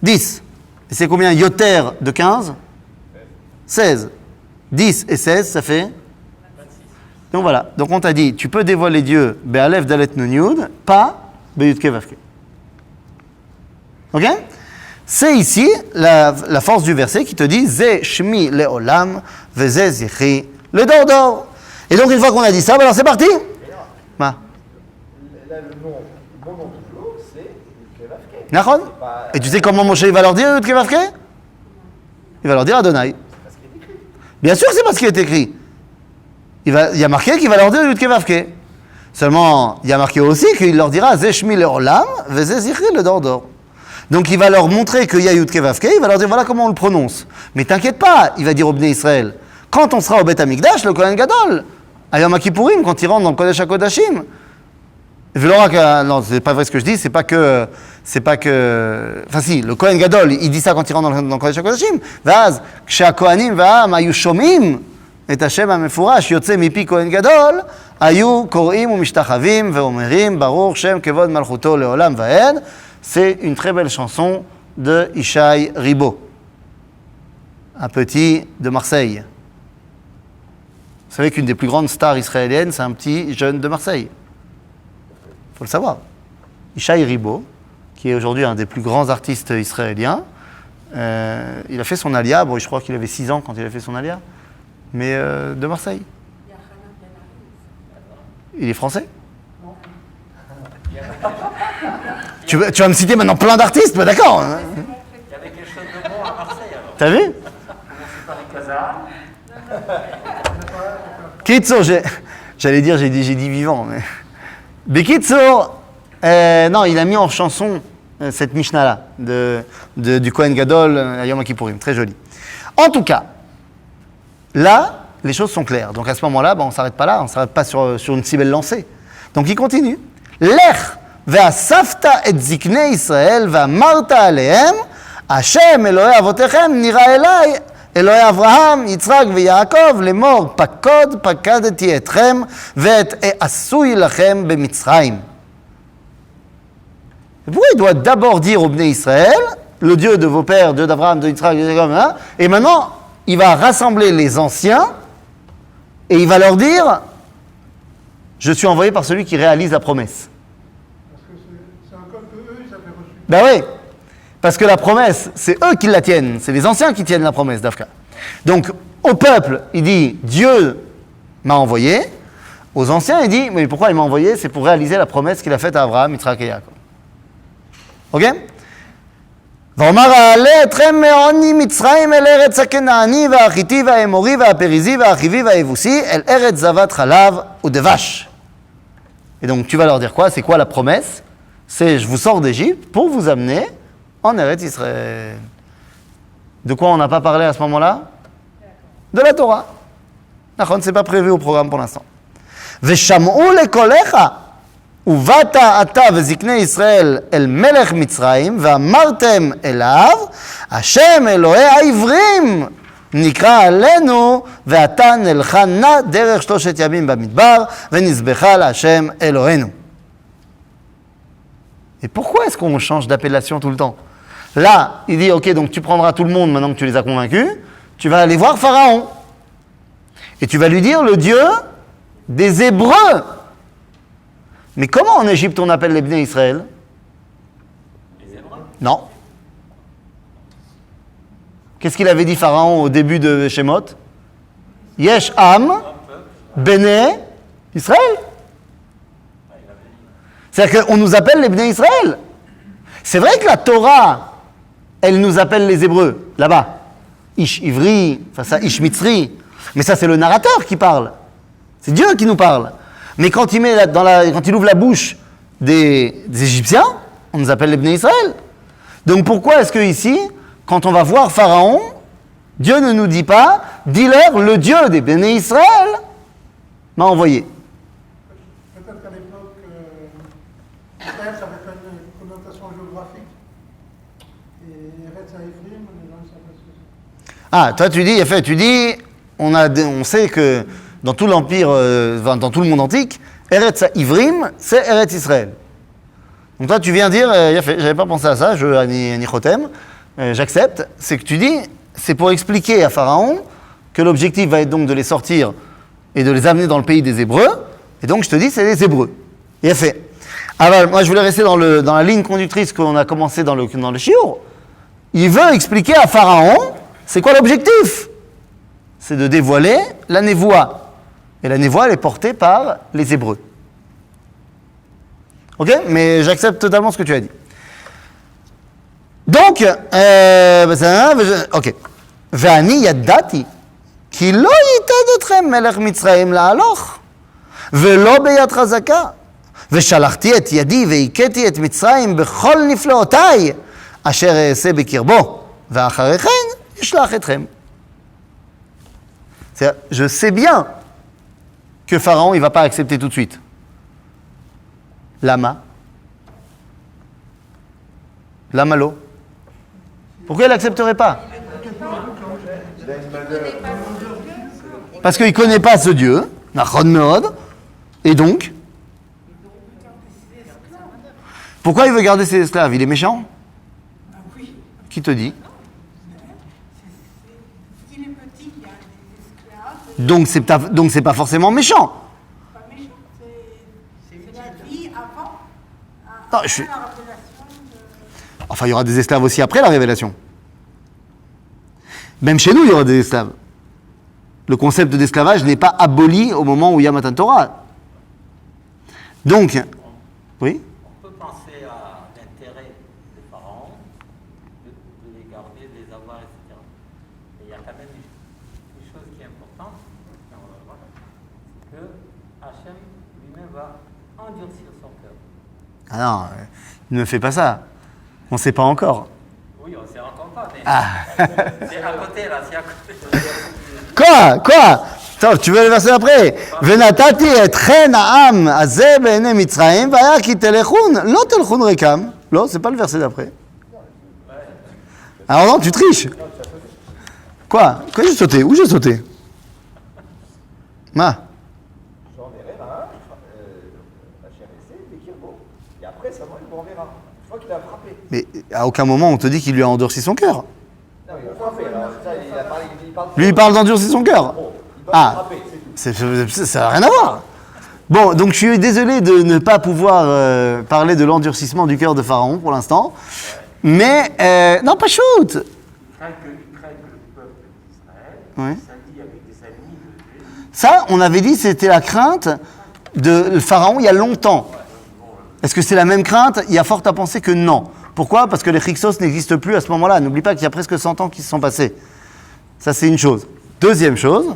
10. Et c'est combien yoter de 15? 16. 10 et 16, ça fait? Donc voilà, donc on t'a dit, tu peux dévoiler Dieu, Be'alef Dalet Nun Yud, pas Be'yudke Vavke. Ok? C'est ici la force du verset qui te dit, Ze Shmi Le'olam, Veze Zichri le Dordor. Et donc une fois qu'on a dit ça, alors c'est parti? Là, mon nom du jour, c'est Yudke Vavke. Nachon? Et tu sais comment Moshe va leur dire Yudke Vavke? Il va leur dire Adonai. Bien sûr, c'est parce qu'il est écrit. Il y a marqué qu'il va leur dire Yudke Vavke. Seulement, il y a marqué aussi qu'il leur dira Zeshmi le'olam, veze zichri le dordor. Donc il va leur montrer qu'il y a Yudke Vavke, il va leur dire voilà comment on le prononce. Mais t'inquiète pas, il va dire au Bnei Israël, quand on sera au Beth Amikdash, le Kohen Gadol, à Yom Kippourim, quand il rentre dans le Kodesh HaKodashim, non, c'est pas vrai ce que je dis, c'est pas que, enfin si, le Kohen Gadol, il dit ça quand il rentre dans le Kodesh HaKodashim, vaz, ksha Kohanim va'am ayu shomim, את השם המפורש יוצא מפי כהן גדול, היו קוראים ומשתחווים ואומרים ברוך שם כבוד מלכותו לעולם ועד. C'est une très belle chanson de Ishaï Ribaud, un petit de Marseille. Vous savez qu'une des plus grandes stars israéliennes, c'est un petit jeune de Marseille. Il faut le savoir. Ishaï Ribaud, qui est aujourd'hui un des plus grands artistes israéliens, il a fait son alia, bon, je crois qu'il avait 6 ans quand il a fait son alia. Mais de Marseille. Il est français? Tu vas me citer maintenant plein d'artistes, bah d'accord. Il y avait quelque chose de bon à Marseille alors. T'as vu? Kitsour, j'allais dire, j'ai dit vivant, mais... Bekitsour, non, il a mis en chanson cette Mishnah-là, du Kohen Gadol à Yom Kippourim, très joli. En tout cas, là, les choses sont claires. Donc à ce moment-là, on ne s'arrête pas là, on ne s'arrête pas sur une si belle lancée. Donc il continue. Lech ve'asafta et ziknei Israël ve'amarta alehem Hashem Elohei avotechem nira elai, Elohei Avraham, Yitzhak ויעקב, לאמור, פקדתי אתכם, ואת עשוי לכם במצרים. Pourquoi il doit d'abord dire aux Bnei Israël, le Dieu de vos pères, Dieu d'Abraham, de Yitzhak, et maintenant, il va rassembler les anciens, et il va leur dire, je suis envoyé par celui qui réalise la promesse. Parce que c'est un code qu'eux, ils avaient reçu. Ben oui, parce que la promesse, c'est eux qui la tiennent, c'est les anciens qui tiennent la promesse d'Afka. Donc, au peuple, il dit, Dieu m'a envoyé. Aux anciens, il dit, mais pourquoi il m'a envoyé? C'est pour réaliser la promesse qu'il a faite à Abraham, Yitzhak et Yaakov. Ok? ואומר אעלה אתכם מעוני מצרים אל ארץ הכנעני והחיתי והאמורי והפריזי והחיבי והיבוסי אל ארץ זבת חלב ודבש. Et donc tu vas leur dire quoi? C'est quoi la promesse? C'est je vous sors d'Égypte pour vous amener en Eretz Israël. De quoi on n'a pas parlé à ce moment-là? De la Torah. נכון, c'est pas prévu au programme pour l'instant. ושמעו לקולך ובאת אתה וזקני ישראל אל מלך מצרים ואמרתם אליו השם אלוהי העברים נקרא עלינו ואתה נלכה נא דרך 3 ימים במדבר ונזבחה להשם אלוהינו. Et pourquoi est-ce qu'on change d'appellation tout le temps? Là, il dit, ok, donc tu prendras tout le monde maintenant que tu les as convaincus, tu vas aller voir Pharaon. Et tu vas lui dire le Dieu des Hébreux. Mais comment en Égypte on appelle les Bnei Israël? Les Hébreux. Non. Qu'est-ce qu'il avait dit Pharaon au début de Shemot? Yesh Am, Bnei Israël. C'est-à-dire qu'on nous appelle les Bnei Israël. C'est vrai que la Torah, elle nous appelle les Hébreux, là-bas. Ish Ivri, enfin ça, Ish Mitzri. Mais ça, c'est le narrateur qui parle. C'est Dieu qui nous parle. Mais quand il, quand il ouvre la bouche des Égyptiens, on nous appelle les Bnei Israël. Donc pourquoi est-ce que ici, quand on va voir Pharaon, Dieu ne nous dit pas, dis-leur, le Dieu des Bnei Israël m'a envoyé. Peut-être qu'à l'époque, Israël, ça avait une connotation géographique. Et Eretz Haïvrim, les gens ne savent pas ce que c'est. Ah, toi tu dis, on sait que dans tout l'empire, dans tout le monde antique, Eretz Ivrim, c'est Eretz Israël. Donc toi tu viens dire, j'avais pas pensé à ça, Anichotem, j'accepte, c'est que tu dis, c'est pour expliquer à Pharaon que l'objectif va être donc de les sortir et de les amener dans le pays des Hébreux, et donc je te dis, c'est les Hébreux. Il a fait. Alors moi je voulais rester dans la ligne conductrice qu'on a commencé dans le shiur. Il veut expliquer à Pharaon, c'est quoi l'objectif? C'est de dévoiler la névoie. Et la névoie, elle est portée par les Hébreux. Ok? Mais j'accepte totalement ce que tu as dit. Donc, ok. ואני ידעתי כי לא ייתן אתכם מלך מצרים להלוך ולא ביד חזקה ושלחתי את ידי והכיתי את מצרים בכל נפלאותיי אשר אעשה בקרבו ואחרי כן אשלח אתכם. Je sais bien que Pharaon, il ne va pas accepter tout de suite. Lama. Lama lo. Pourquoi il n'accepterait pas? Parce qu'il ne connaît pas ce Dieu, Nachon Meod, et donc, pourquoi il veut garder ses esclaves? Il est méchant? Qui te dit? Donc c'est pas forcément méchant. Pas méchant, c'est la vie avant, Non, la révélation de... Enfin, il y aura des esclaves aussi après la révélation. Même chez nous, il y aura des esclaves. Le concept d'esclavage n'est pas aboli au moment où il y a Matan Torah. Donc, oui? On peut penser à l'intérêt des pharaons de les garder, de les avoir, etc. Mais il y a quand même une chose qui est importante, et on va le voir, c'est que Hachem lui-même va endurcir son cœur. Ah non, il ne fait pas ça. On ne sait pas encore. Oui, on ne sait encore pas, mais Ah. c'est à côté là, c'est à côté. Quoi? Attends, tu veux le verset après? ונתתי אתכן העם הזה בעיני מצרים והיה כי תלכון, לא תלכון ריקם. לא, c'est pas le verset d'après. Alors non, tu triches. Quoi j'ai sauté? Où j'ai sauté? Ma. J'enverrai là, HRSC, mais Kirbo. Et après, seulement, il me renverra. Je crois qu'il a frappé. Mais à aucun moment on te dit qu'il lui a endurci son cœur. Non, il a frappé. Alors, ça, il a parlé, il parle. Lui, il parle d'endurcir son cœur. Bon, il doit frapper, c'est tout. Ça n'a rien à voir. Bon, donc je suis désolé de ne pas pouvoir parler de l'endurcissement du cœur de Pharaon pour l'instant. Mais, non, pas shoot. Il craint que le peuple d'Israël Oui. s'allie avec des ennemis de Jésus. Ça, on avait dit, c'était la crainte de Pharaon il y a longtemps. Est-ce que c'est la même crainte? Il y a fort à penser que non. Pourquoi? Parce que les Hyksos n'existent plus à ce moment-là. N'oublie pas qu'il y a presque 100 ans qui se sont passés. Ça, c'est une chose. Deuxième chose,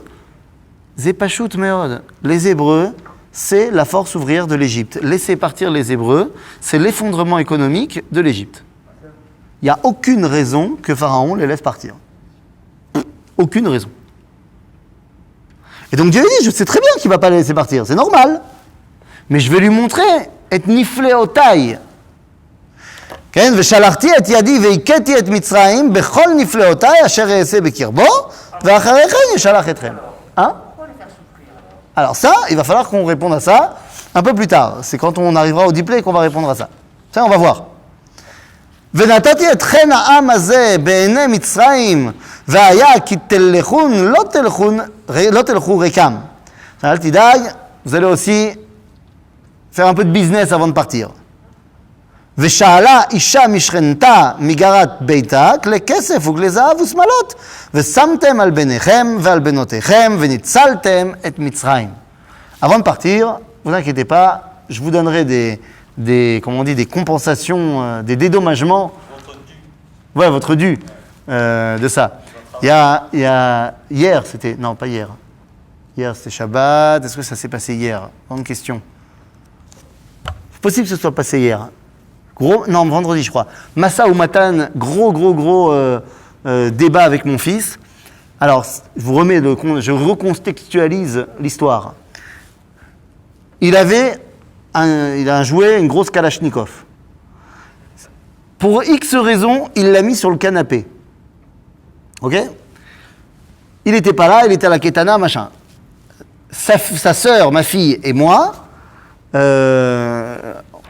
Zepashut Meod. Les Hébreux, c'est la force ouvrière de l'Égypte. Laisser partir les Hébreux, c'est l'effondrement économique de l'Égypte. Il n'y a aucune raison que Pharaon les laisse partir. Aucune raison. Et donc Dieu dit, je sais très bien qu'il ne va pas les laisser partir, c'est normal. Mais je vais lui montrer, et nifleotai. כן, ושלחתי את ידי והכיתי את מצרים בכל נפלאותיי אשר אעשה בקרבו, ואחרי כן ישלח אתכם. Hein? Alors ça, il va falloir qu'on réponde à ça un peu plus tard. C'est quand on arrivera au diplôme qu'on va répondre à ça. Ça, on va voir. ונתתי אתכן העם הזה בעיני מצרים, והיה כי תלכון לא תלכו ריקם. אל תדאג, vous allez aussi faire un peu de business avant de partir. ושאלה אישה משכנתה מגרת ביתה כלי כסף וכלי זהב ושמלות ושמתם על בניכם ועל בנותיכם וניצלתם את מצרים. Avant de partir, vous inquiétez pas, je vous donnerai des compensations, des dédommagements. Votre dû. Ouais, votre dû de ça. Il y a hier, c'était non pas hier. Hier c'était Shabbat. Est-ce que ça s'est passé hier? Grande question. C'est possible que ce soit passé hier. Non, vendredi, je crois. Massa ou Matan, gros débat avec mon fils. Alors, je recontextualise l'histoire. Il a un jouet, une grosse Kalachnikov. Pour X raisons, il l'a mis sur le canapé. Ok? Il n'était pas là, il était à la Ketana, machin. Sa sœur, ma fille et moi,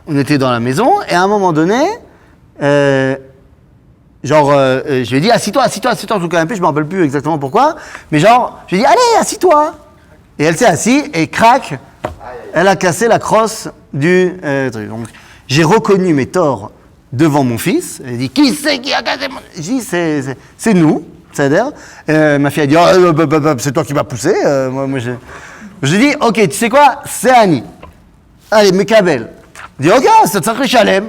on était dans la maison, et à un moment donné, je lui ai dit, assis-toi sur le canapé, je ne me rappelle plus exactement pourquoi, mais je lui ai dit, allez, assis-toi. Et elle s'est assise, et crac, elle a cassé la crosse du truc. Donc, j'ai reconnu mes torts devant mon fils, elle a dit, qui c'est qui a cassé mon... J'ai dit, c'est nous, c'est-à-dire, ma fille a dit, c'est toi qui m'as poussé, moi j'ai dit, ok, tu sais quoi, c'est Annie. Allez, Mekabel. Je dis, ok, c'est sacré Chalem.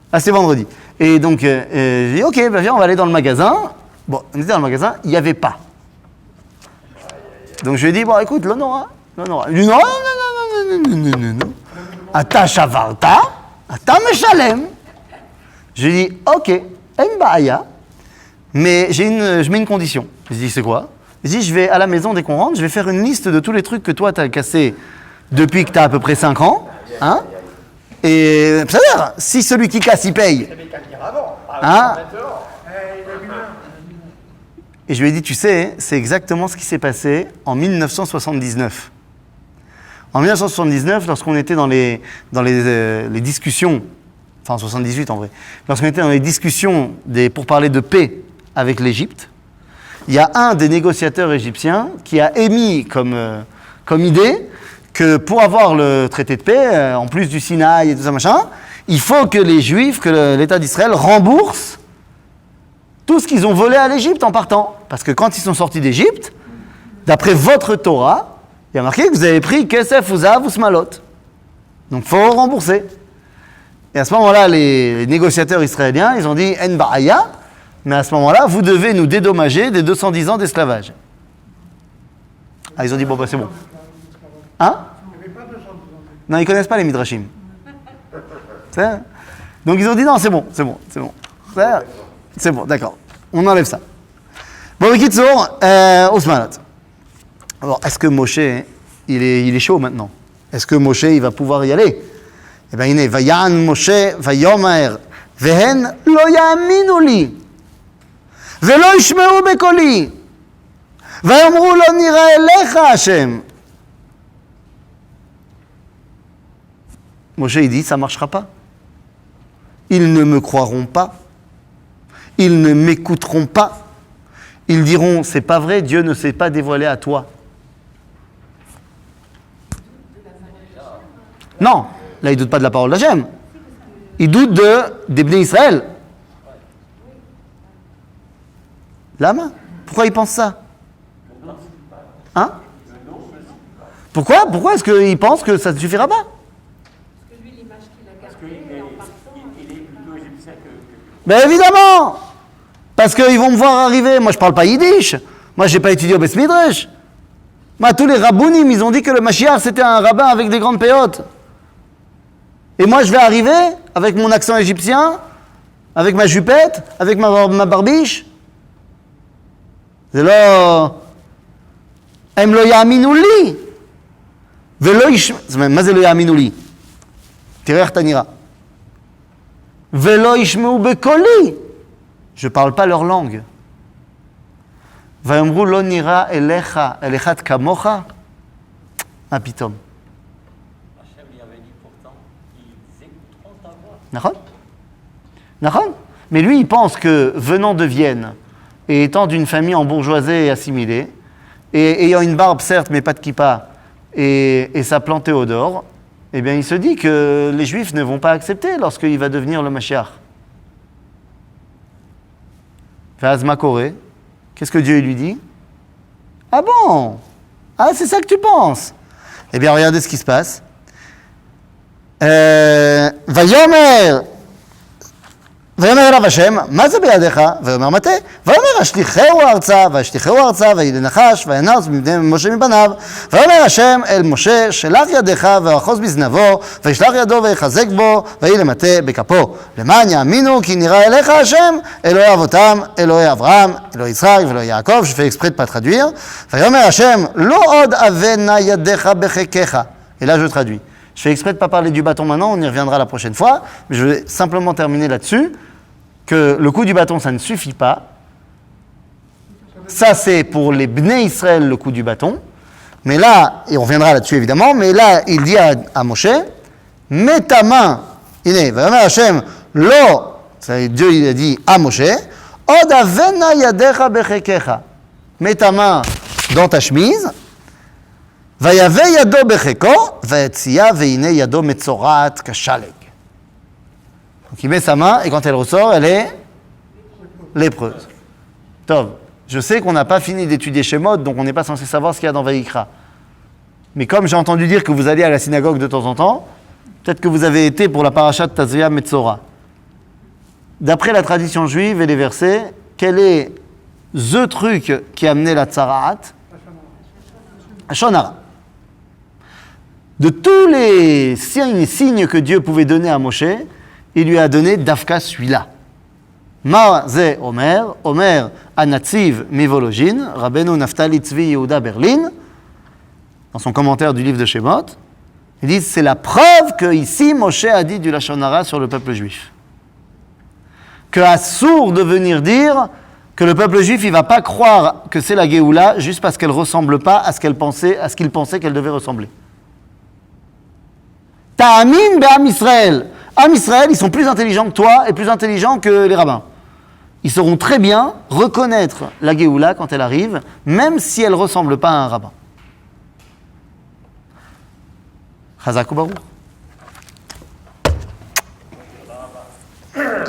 Ah, c'est vendredi. Et donc, j'ai dit, ok, bah, viens, on va aller dans le magasin. Bon, on était dans le magasin, il n'y avait pas. Donc, je lui ai dit, bon, écoute, l'honora. Il dit, non. Ata shavarta, ata meshalem. Je lui ai dit, ok, en ba'aya, mais je mets une condition. Je lui ai dit, c'est quoi? Je lui ai dit, je vais à la maison, dès qu'on rentre, je vais faire une liste de tous les trucs que toi, tu as cassés depuis que tu as à peu près 5 ans. Hein? Et c'est-à-dire, si celui qui casse, il paye. Hein? Et je lui ai dit, tu sais, c'est exactement ce qui s'est passé en 1979. En 1979, lorsqu'on était dans les discussions, enfin en 78 en vrai, lorsqu'on était dans les discussions pour parler de paix avec l'Égypte, il y a un des négociateurs égyptiens qui a émis comme idée que pour avoir le traité de paix, en plus du Sinaï et tout ça machin, il faut que les Juifs, que l'État d'Israël rembourse tout ce qu'ils ont volé à l'Égypte en partant. Parce que quand ils sont sortis d'Égypte, d'après votre Torah, il y a marqué que vous avez pris Kesef ou Zav ou Smalot. Donc il faut rembourser. Et à ce moment-là, les négociateurs israéliens, ils ont dit En Ba'aya, mais à ce moment-là, vous devez nous dédommager des 210 ans d'esclavage. Ah, ils ont dit bon, bah c'est bon. Hein? Non, ils ne connaissent pas les Midrashim. Donc ils ont dit non, c'est bon. C'est bon, d'accord. On enlève ça. Bon, Bekitsour, Osmanat. Alors, est-ce que Moshe, il est chaud maintenant? Est-ce que Moshe, il va pouvoir y aller? Eh bien, il est Vayan Moshe, Vayomer, Vehen lo yaminu li. ולא ישמעו בקולי, ויאמרו לא נראה אליך השם. Moshe, il dit, ça ne marchera pas. Ils ne me croiront pas. Ils ne m'écouteront pas. Ils diront, c'est pas vrai, Dieu ne s'est pas dévoilé à toi. Non, là, il ne doute pas de la parole d'Hachem. Il doute des Bnei Israël. Lama? Pourquoi il pense ça? Hein? Pourquoi est-ce qu'il pense que ça ne suffira pas? Parce que lui, l'image qu'il a gardée en partant. Il est plutôt égyptien que... Ben évidemment! Parce qu'ils vont me voir arriver. Moi, je ne parle pas yiddish. Moi, je n'ai pas étudié au Beth Midrash. Moi, tous les rabbounim, ils ont dit que le Mashiach, c'était un rabbin avec des grandes péotes. Et moi, je vais arriver avec mon accent égyptien, avec ma jupette, avec ma barbiche. C'est là... הם לא יאמינו לי. ולא ישמעו... מה זה לא יאמינו לי? תראה איך אתה נראה. ולא ישמעו בקולי. Je ne parle pas leur langue. ויאמרו לא נראה אליך, אל אחד כמוך. מה פתאום? Hachem y avait dit pourtant, ils écouteront ta voix. נכון? נכון? Mais lui, il pense que venant de Vienne, et étant d'une famille embourgeoisée et assimilée, et ayant une barbe certes, mais pas de kippa, et s'appelant Théodore, eh bien il se dit que les Juifs ne vont pas accepter lorsqu'il va devenir le Mashiach. Vazma Koré, qu'est-ce que Dieu lui dit? Ah bon? Ah, c'est ça que tu penses? Eh bien, regardez ce qui se passe. ויאמר אליו השם, מה זה בידיך? ויאמר מטה. ויאמר השליחהו ארצה, וישליחהו ארצה, ויהי לנחש, וינוס משה מבניו. ויאמר השם אל משה, שלח ידיך ואחוז בזנבו, וישלח ידו ויחזק בו, ויהי למטה בכפו. למען יאמינו כי נראה אליך השם, אלוהי אבותם, אלוהי אברהם, אלוהי יצחק ואלוהי יעקב, je fais exprès de pas traduire. ויאמר השם, לא עוד אבנה ידיך בחיקך. Et là je traduis. Je fais exprès de ne pas parler du bâton maintenant, on y reviendra la prochaine fois, mais je vais simplement terminer là-dessus, que le coup du bâton, ça ne suffit pas. Ça, c'est pour les Bnei Israël, le coup du bâton. Mais là, et on reviendra là-dessus évidemment, mais là, il dit à Moshe, mets ta main, Iné, Vayomer Hashem, lo, Dieu il a dit à Moshe, od avena yadecha bechekecha, mets ta main dans ta chemise, ויהווה ידו בחיקו, ויציאה והנה ידו מצורעת כשלג. Donc il met sa main et quand elle ressort, elle est lépreuse. Tov, je sais qu'on n'a pas fini d'étudier Shemot, donc on n'est pas censé savoir ce qu'il y a dans Vayikra. Mais comme j'ai entendu dire que vous allez à la synagogue de temps en temps, peut-être que vous avez été pour la paracha de Tazria Metzora. D'après la tradition juive et les versets, quel est the truc qui a amené la Tzaraat? Shonara. De tous les signes que Dieu pouvait donner à Moshe, il lui a donné Dafka celui-là. Ma ze Omer, Omer Anatziv Mivologin, Rabbeinu Naftali Tzvi Yehuda Berlin, dans son commentaire du livre de Shemot, il dit c'est la preuve que ici Moshe a dit du Lashon Hara sur le peuple juif. Que Assour de venir dire que le peuple juif il va pas croire que c'est la Géoula juste parce qu'elle ressemble pas à ce qu'il pensait qu'elle devait ressembler. Ta'amin be'am Israël. Am Israël, ils sont plus intelligents que toi et plus intelligents que les rabbins. Ils sauront très bien reconnaître la Géoula quand elle arrive, même si elle ne ressemble pas à un rabbin. Chazak ou Baruch.